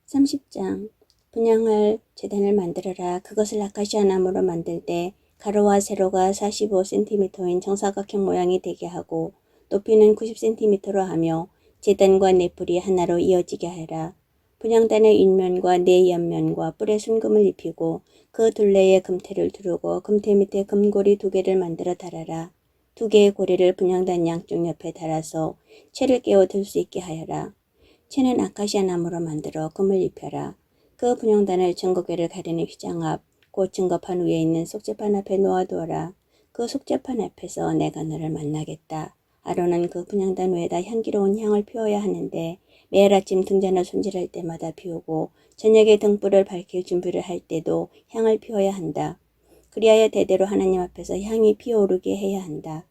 30장 분향할 제단을 만들어라. 그것을 아카시아 나무로 만들 때 가로와 세로가 45cm인 정사각형 모양이 되게 하고 높이는 90cm로 하며 제단과 네 뿔이 하나로 이어지게 하라. 분향단의 윗면과 네 옆면과 뿔에 순금을 입히고 그 둘레에 금테를 두르고 금테 밑에 금고리 2개를 만들어 달아라. 2개의 고리를 분향단 양쪽 옆에 달아서 채를 깨워 들 수 있게 하여라. 채는 아카시아 나무로 만들어 금을 입혀라. 그 분향단을 증거궤를 가리는 휘장 앞, 곧 증거판 위에 있는 속죄판 앞에 놓아두어라. 그 속죄판 앞에서 내가 너를 만나겠다. 아론은 그 분향단 위에다 향기로운 향을 피워야 하는데 매일 아침 등잔을 손질할 때마다 피우고 저녁에 등불을 밝힐 준비를 할 때도 향을 피워야 한다. 그리하여 대대로 하나님 앞에서 향이 피어오르게 해야 한다.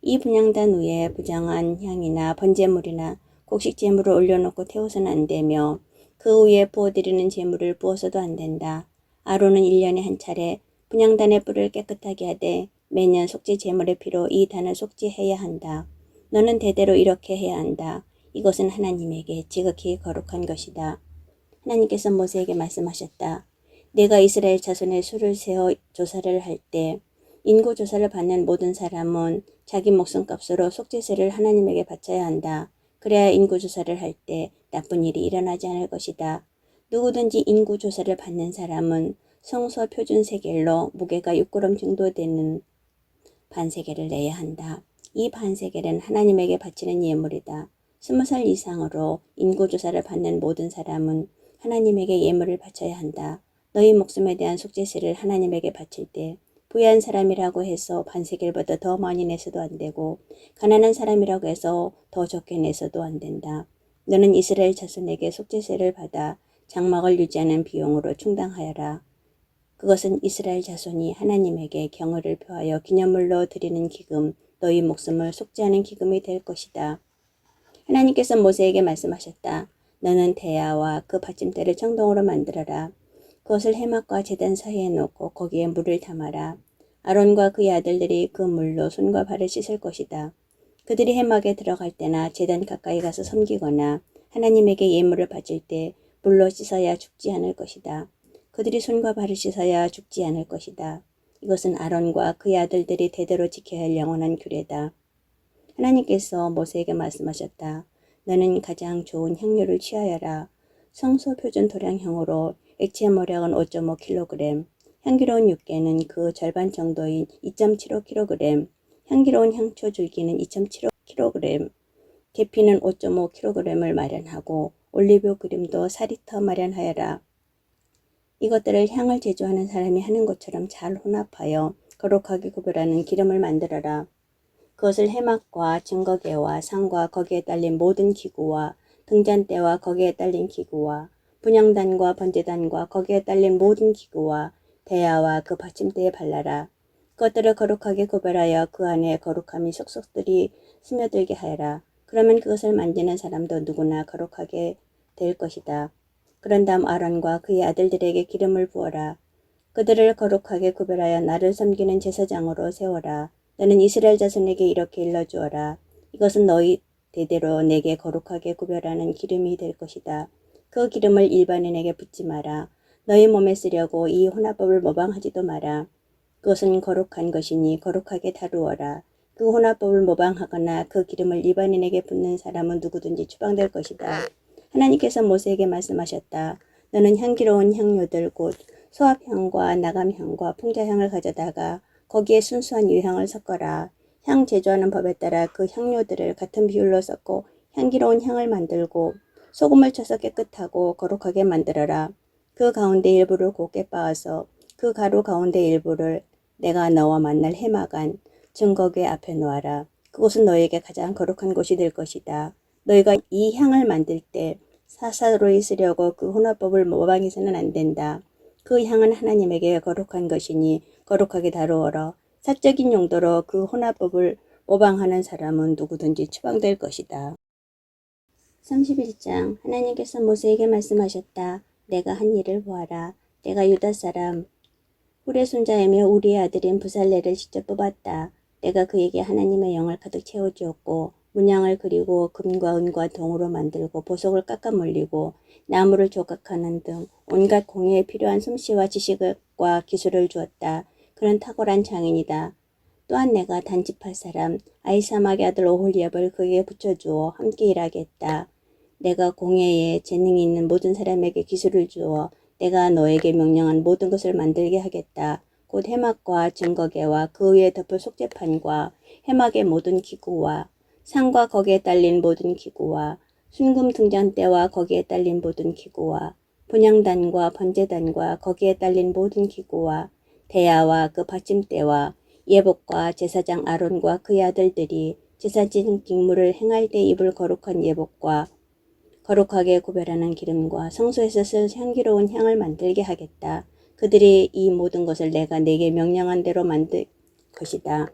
이 분향단 위에 부정한 향이나 번제물이나 곡식 제물을 올려놓고 태워서는 안 되며 그 위에 부어드리는 제물을 부어서도 안 된다. 아론은 1년에 한 차례 분향단의 뿔을 깨끗하게 하되 매년 속죄 제물의 피로 이 단을 속죄해야 한다. 너는 대대로 이렇게 해야 한다. 이것은 하나님에게 지극히 거룩한 것이다. 하나님께서 모세에게 말씀하셨다. 내가 이스라엘 자손의 수를 세어 조사를 할 때 인구 조사를 받는 모든 사람은 자기 목숨값으로 속죄세를 하나님에게 바쳐야 한다. 그래야 인구조사를 할 때 나쁜 일이 일어나지 않을 것이다. 누구든지 인구조사를 받는 사람은 성소 표준 세겔로 무게가 6g 정도 되는 반세겔을 내야 한다. 이 반세겔은 하나님에게 바치는 예물이다. 20살 이상으로 인구조사를 받는 모든 사람은 하나님에게 예물을 바쳐야 한다. 너희 목숨에 대한 속죄세를 하나님에게 바칠 때 부유한 사람이라고 해서 반세겔보다 더 많이 내서도 안 되고 가난한 사람이라고 해서 더 적게 내서도 안 된다. 너는 이스라엘 자손에게 속죄세를 받아 장막을 유지하는 비용으로 충당하여라. 그것은 이스라엘 자손이 하나님에게 경의를 표하여 기념물로 드리는 기금, 너희 목숨을 속죄하는 기금이 될 것이다. 하나님께서 모세에게 말씀하셨다. 너는 대야와 그 받침대를 청동으로 만들어라. 그것을 해막과 제단 사이에 놓고 거기에 물을 담아라. 아론과 그의 아들들이 그 물로 손과 발을 씻을 것이다. 그들이 해막에 들어갈 때나 제단 가까이 가서 섬기거나 하나님에게 예물을 바칠 때 물로 씻어야 죽지 않을 것이다. 그들이 손과 발을 씻어야 죽지 않을 것이다. 이것은 아론과 그의 아들들이 대대로 지켜야 할 영원한 규례다. 하나님께서 모세에게 말씀하셨다. 너는 가장 좋은 향료를 취하여라. 성소 표준 도량형으로 액체 모량은 5.5kg, 향기로운 육개는 그 절반 정도인 2.75kg, 향기로운 향초 줄기는 2.75kg, 계피는 5.5kg을 마련하고 올리브 그림도 4리터 마련하여라. 이것들을 향을 제조하는 사람이 하는 것처럼 잘 혼합하여 거룩하게 구별하는 기름을 만들어라. 그것을 해막과 증거궤와 상과 거기에 딸린 모든 기구와 등잔대와 거기에 딸린 기구와 분향단과 번제단과 거기에 딸린 모든 기구와 대야와 그 받침대에 발라라. 그것들을 거룩하게 구별하여 그 안에 거룩함이 속속들이 스며들게 하여라. 그러면 그것을 만지는 사람도 누구나 거룩하게 될 것이다. 그런 다음 아론과 그의 아들들에게 기름을 부어라. 그들을 거룩하게 구별하여 나를 섬기는 제사장으로 세워라. 너는 이스라엘 자손에게 이렇게 일러주어라. 이것은 너희 대대로 내게 거룩하게 구별하는 기름이 될 것이다. 그 기름을 일반인에게 붓지 마라. 너희 몸에 쓰려고 이 혼합법을 모방하지도 마라. 그것은 거룩한 것이니 거룩하게 다루어라. 그 혼합법을 모방하거나 그 기름을 일반인에게 붓는 사람은 누구든지 추방될 것이다. 하나님께서 모세에게 말씀하셨다. 너는 향기로운 향료들 곧 소합향과 나감향과 풍자향을 가져다가 거기에 순수한 유향을 섞어라. 향 제조하는 법에 따라 그 향료들을 같은 비율로 섞고 향기로운 향을 만들고 소금을 쳐서 깨끗하고 거룩하게 만들어라. 그 가운데 일부를 곱게 빻아서 그 가루 가운데 일부를 내가 너와 만날 해막안 증거궤 앞에 놓아라. 그곳은 너에게 가장 거룩한 곳이 될 것이다. 너희가 이 향을 만들 때 사사로이 쓰려고 그 혼합법을 모방해서는 안 된다. 그 향은 하나님에게 거룩한 것이니 거룩하게 다루어라. 사적인 용도로 그 혼합법을 모방하는 사람은 누구든지 추방될 것이다. 31장 하나님께서 모세에게 말씀하셨다. 내가 한 일을 보아라. 내가 유다 사람 훌의 손자이며 우리의 아들인 부살레를 직접 뽑았다. 내가 그에게 하나님의 영을 가득 채워주었고 문양을 그리고 금과 은과 동으로 만들고 보석을 깎아 물리고 나무를 조각하는 등 온갖 공예에 필요한 솜씨와 지식과 기술을 주었다. 그는 탁월한 장인이다. 또한 내가 단집할 사람 아히사막의 아들 오홀리압을 그에게 붙여주어 함께 일하게 했다. 내가 공예에 재능이 있는 모든 사람에게 기술을 주어 내가 너에게 명령한 모든 것을 만들게 하겠다. 곧 해막과 증거계와 그 위에 덮을 속죄판과 해막의 모든 기구와 상과 거기에 딸린 모든 기구와 순금 등잔대와 거기에 딸린 모든 기구와 분향단과 번제단과 거기에 딸린 모든 기구와 대야와 그 받침대와 예복과 제사장 아론과 그의 아들들이 제사진 직무를 행할 때 입을 거룩한 예복과 거룩하게 구별하는 기름과 성소에서 쓸 향기로운 향을 만들게 하겠다. 그들이 이 모든 것을 내가 네게 명령한 대로 만들 것이다.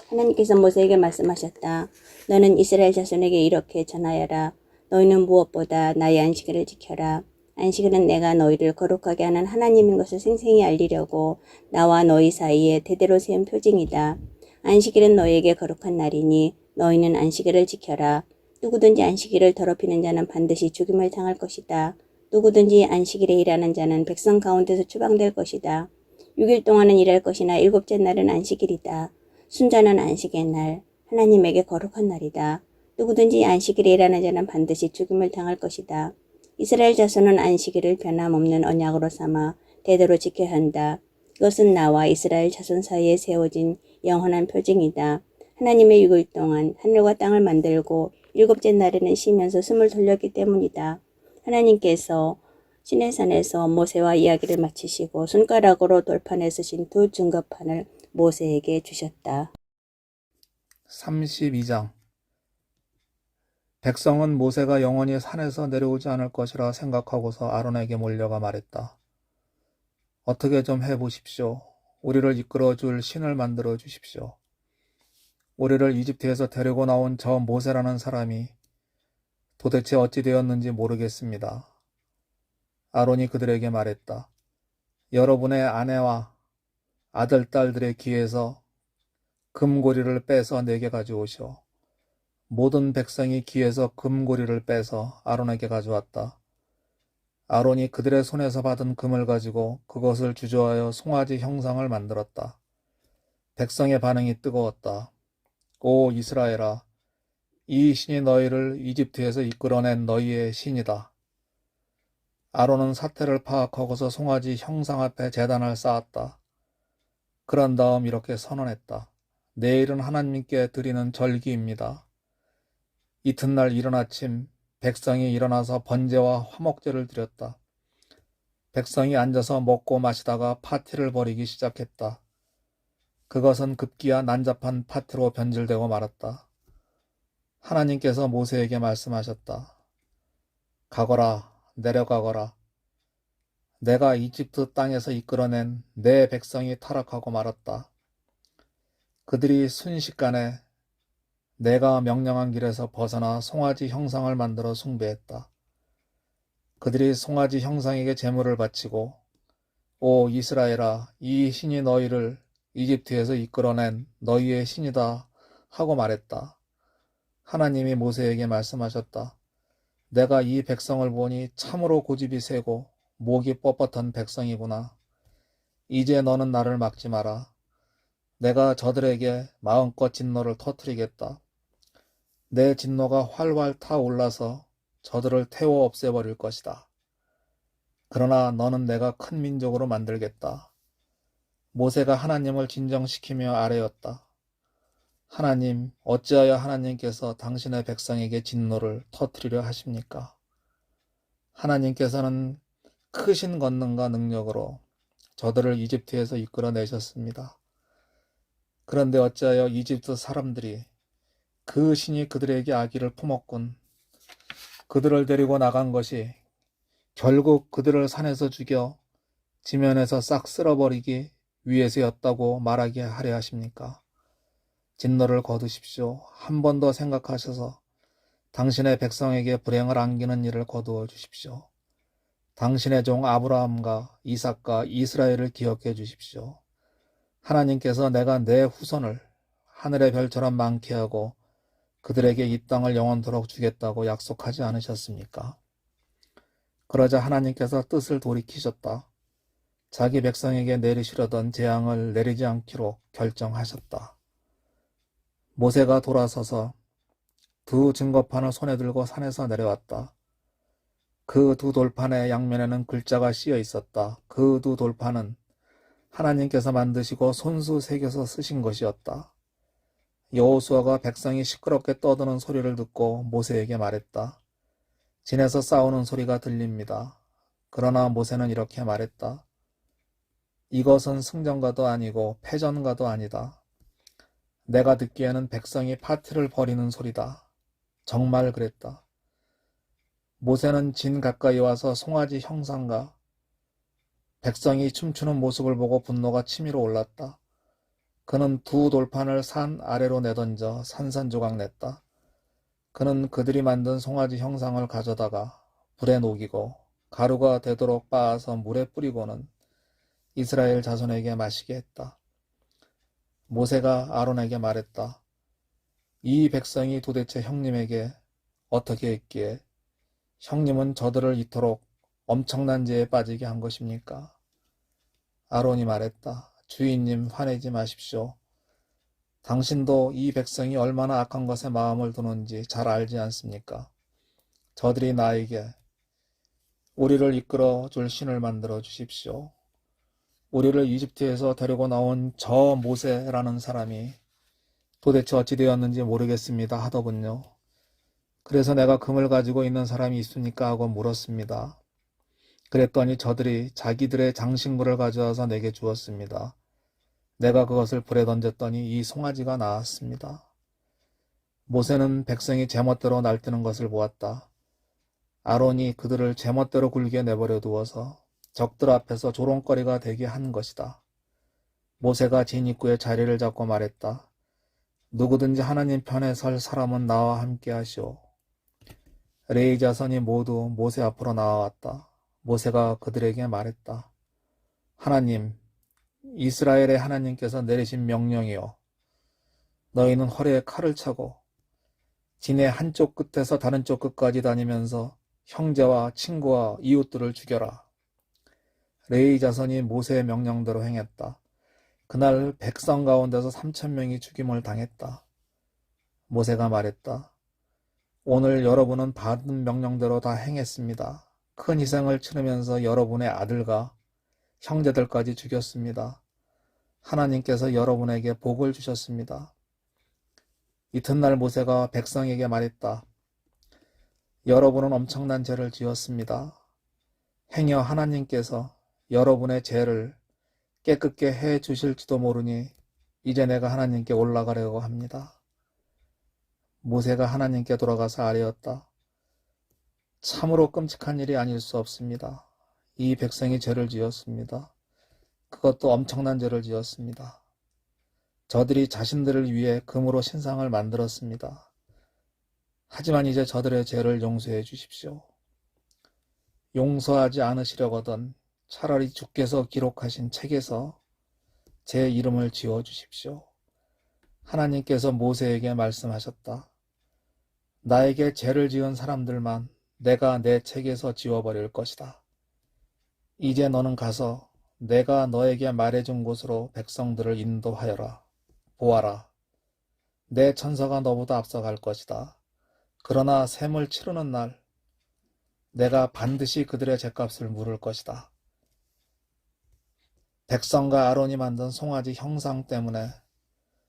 하나님께서 모세에게 말씀하셨다. 너는 이스라엘 자손에게 이렇게 전하여라. 너희는 무엇보다 나의 안식일을 지켜라. 안식일은 내가 너희를 거룩하게 하는 하나님인 것을 생생히 알리려고 나와 너희 사이에 대대로 세운 표징이다. 안식일은 너희에게 거룩한 날이니 너희는 안식일을 지켜라. 누구든지 안식일을 더럽히는 자는 반드시 죽임을 당할 것이다. 누구든지 안식일에 일하는 자는 백성 가운데서 추방될 것이다. 6일 동안은 일할 것이나 일곱째 날은 안식일이다. 순전한 안식의 날, 하나님에게 거룩한 날이다. 누구든지 안식일에 일하는 자는 반드시 죽임을 당할 것이다. 이스라엘 자손은 안식일을 변함없는 언약으로 삼아 대대로 지켜야 한다. 이것은 나와 이스라엘 자손 사이에 세워진 영원한 표징이다. 하나님의 6일 동안 하늘과 땅을 만들고 일곱째 날에는 쉬면서 숨을 돌렸기 때문이다. 하나님께서 시내산에서 모세와 이야기를 마치시고 손가락으로 돌판에 쓰신 두 증거판을 모세에게 주셨다. 32장. 백성은 모세가 영원히 산에서 내려오지 않을 것이라 생각하고서 아론에게 몰려가 말했다. 어떻게 좀 해보십시오. 우리를 이끌어줄 신을 만들어 주십시오. 우리를 이집트에서 데리고 나온 저 모세라는 사람이 도대체 어찌 되었는지 모르겠습니다. 아론이 그들에게 말했다. 여러분의 아내와 아들, 딸들의 귀에서 금고리를 빼서 내게 가져오시오. 모든 백성이 귀에서 금고리를 빼서 아론에게 가져왔다. 아론이 그들의 손에서 받은 금을 가지고 그것을 주저하여 송아지 형상을 만들었다. 백성의 반응이 뜨거웠다. 오 이스라엘아, 이 신이 너희를 이집트에서 이끌어낸 너희의 신이다. 아론은 사태를 파악하고서 송아지 형상 앞에 제단을 쌓았다. 그런 다음 이렇게 선언했다. 내일은 하나님께 드리는 절기입니다. 이튿날 이른 아침 백성이 일어나서 번제와 화목제를 드렸다. 백성이 앉아서 먹고 마시다가 파티를 벌이기 시작했다. 그것은 급기야 난잡한 파티로 변질되고 말았다. 하나님께서 모세에게 말씀하셨다. 가거라, 내려가거라. 내가 이집트 땅에서 이끌어낸 내 백성이 타락하고 말았다. 그들이 순식간에 내가 명령한 길에서 벗어나 송아지 형상을 만들어 숭배했다. 그들이 송아지 형상에게 제물을 바치고 오 이스라엘아, 이 신이 너희를 이집트에서 이끌어낸 너희의 신이다 하고 말했다. 하나님이 모세에게 말씀하셨다. 내가 이 백성을 보니 참으로 고집이 세고 목이 뻣뻣한 백성이구나. 이제 너는 나를 막지 마라. 내가 저들에게 마음껏 진노를 터뜨리겠다. 내 진노가 활활 타올라서 저들을 태워 없애버릴 것이다. 그러나 너는 내가 큰 민족으로 만들겠다. 모세가 하나님을 진정시키며 아뢰었다. 하나님, 어찌하여 하나님께서 당신의 백성에게 진노를 터뜨리려 하십니까? 하나님께서는 크신 권능과 능력으로 저들을 이집트에서 이끌어내셨습니다. 그런데 어찌하여 이집트 사람들이 그 신이 그들에게 악의를 품었군. 그들을 데리고 나간 것이 결국 그들을 산에서 죽여 지면에서 싹 쓸어버리기 위해서였다고 말하게 하려 하십니까? 진노를 거두십시오. 한 번 더 생각하셔서 당신의 백성에게 불행을 안기는 일을 거두어 주십시오. 당신의 종 아브라함과 이삭과 이스라엘을 기억해 주십시오. 하나님께서 내가 내 후손을 하늘의 별처럼 많게 하고 그들에게 이 땅을 영원토록 주겠다고 약속하지 않으셨습니까? 그러자 하나님께서 뜻을 돌이키셨다. 자기 백성에게 내리시려던 재앙을 내리지 않기로 결정하셨다. 모세가 돌아서서 두 증거판을 손에 들고 산에서 내려왔다. 그 두 돌판의 양면에는 글자가 씌어 있었다. 그 두 돌판은 하나님께서 만드시고 손수 새겨서 쓰신 것이었다. 여호수아가 백성이 시끄럽게 떠드는 소리를 듣고 모세에게 말했다. 진에서 싸우는 소리가 들립니다. 그러나 모세는 이렇게 말했다. 이것은 승전가도 아니고 패전가도 아니다. 내가 듣기에는 백성이 파티를 벌이는 소리다. 정말 그랬다. 모세는 진 가까이 와서 송아지 형상과 백성이 춤추는 모습을 보고 분노가 치밀어 올랐다. 그는 두 돌판을 산 아래로 내던져 산산조각 냈다. 그는 그들이 만든 송아지 형상을 가져다가 불에 녹이고 가루가 되도록 빻아서 물에 뿌리고는 이스라엘 자손에게 마시게 했다. 모세가 아론에게 말했다. 이 백성이 도대체 형님에게 어떻게 했기에 형님은 저들을 이토록 엄청난 죄에 빠지게 한 것입니까? 아론이 말했다. 주인님, 화내지 마십시오. 당신도 이 백성이 얼마나 악한 것에 마음을 두는지 잘 알지 않습니까? 저들이 나에게 우리를 이끌어 줄 신을 만들어 주십시오. 우리를 이집트에서 데리고 나온 저 모세라는 사람이 도대체 어찌 되었는지 모르겠습니다 하더군요. 그래서 내가 금을 가지고 있는 사람이 있습니까 하고 물었습니다. 그랬더니 저들이 자기들의 장식물을 가져와서 내게 주었습니다. 내가 그것을 불에 던졌더니 이 송아지가 나왔습니다. 모세는 백성이 제멋대로 날뛰는 것을 보았다. 아론이 그들을 제멋대로 굴게 내버려 두어서 적들 앞에서 조롱거리가 되게 한 것이다. 모세가 진 입구에 자리를 잡고 말했다. 누구든지 하나님 편에 설 사람은 나와 함께 하시오. 레위 자손이 모두 모세 앞으로 나와왔다. 모세가 그들에게 말했다. 하나님, 이스라엘의 하나님께서 내리신 명령이요. 너희는 허리에 칼을 차고 진의 한쪽 끝에서 다른 쪽 끝까지 다니면서 형제와 친구와 이웃들을 죽여라. 레위 자손이 모세의 명령대로 행했다. 그날 백성 가운데서 3,000명이 죽임을 당했다. 모세가 말했다. 오늘 여러분은 받은 명령대로 다 행했습니다. 큰 희생을 치르면서 여러분의 아들과 형제들까지 죽였습니다. 하나님께서 여러분에게 복을 주셨습니다. 이튿날 모세가 백성에게 말했다. 여러분은 엄청난 죄를 지었습니다. 행여 하나님께서 여러분의 죄를 깨끗게 해 주실지도 모르니 이제 내가 하나님께 올라가려고 합니다. 모세가 하나님께 돌아가서 아뢰었다. 참으로 끔찍한 일이 아닐 수 없습니다. 이 백성이 죄를 지었습니다. 그것도 엄청난 죄를 지었습니다. 저들이 자신들을 위해 금으로 신상을 만들었습니다. 하지만 이제 저들의 죄를 용서해 주십시오. 용서하지 않으시려거든 차라리 주께서 기록하신 책에서 제 이름을 지워 주십시오. 하나님께서 모세에게 말씀하셨다. 나에게 죄를 지은 사람들만 내가 내 책에서 지워버릴 것이다. 이제 너는 가서 내가 너에게 말해준 곳으로 백성들을 인도하여라. 보아라. 내 천사가 너보다 앞서갈 것이다. 그러나 셈을 치르는 날 내가 반드시 그들의 죗값을 물을 것이다. 백성과 아론이 만든 송아지 형상 때문에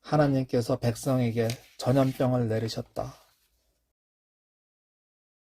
하나님께서 백성에게 전염병을 내리셨다.